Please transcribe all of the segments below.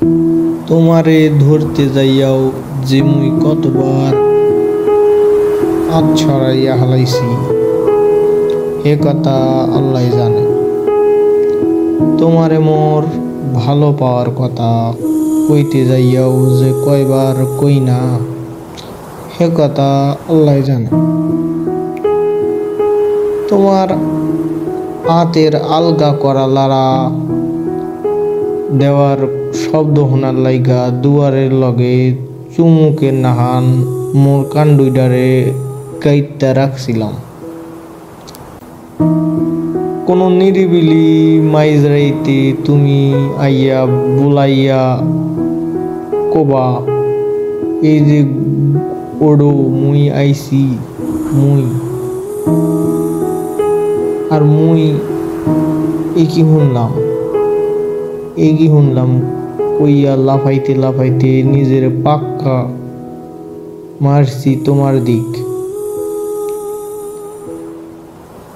তোমারে ধরতে যাইয়াও যে মুই কতবার হাত ছড়াইয়া হালাইছি এ কথা আল্লাহ জানে। তোমারে মোর ভালো পাওয়ার কথা কইতে যাইয়াও যে কয়বার কই না হে কথা আল্লাহ জানে। তোমার হাতের আলগা করা লাড়া দেওয়ার শব্দ শোনার লাইগা দুয়ারের লগে চুমুকের নাহান মোর কান্ডুইডারে গাইত্যা রাখছিলাম। কোনো নিরিবিলি মাইজরাইতে তুমি আইয়া বুলাইয়া কবা এই যে ওড়ো মুই আইছি মুই আর মুই একই শুনলাম কইয়া লাফাইতে লাফাইতে নিজের পাক্কা মারছি তোমার দিক।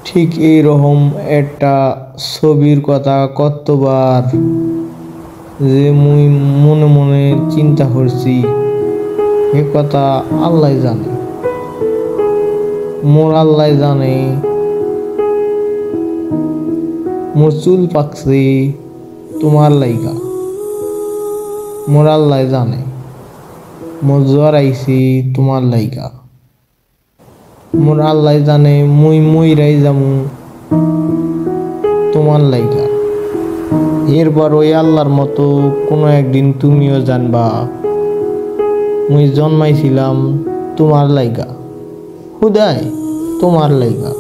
ঠিক এই রকম একটা ছবির কথা কতবার যে মুই মনে মনে চিন্তা করছি এ কথা আল্লাহ জানে। মোর আল্লাহ জানে মোর চুল পাকছে তোমার লাইগা। মোর আল্লাহ জানে মোর জ্বর আইছি তোমার লাইগা। মোর আল্লাহ জানে মুই মইরাই যামু তোমার লাইগা। এরপর ওই আল্লাহর মতো কোনো একদিন তুমিও জানবা মুই জন্মাইছিলাম তোমার লাইগা, হুদাই তোমার লাইগা।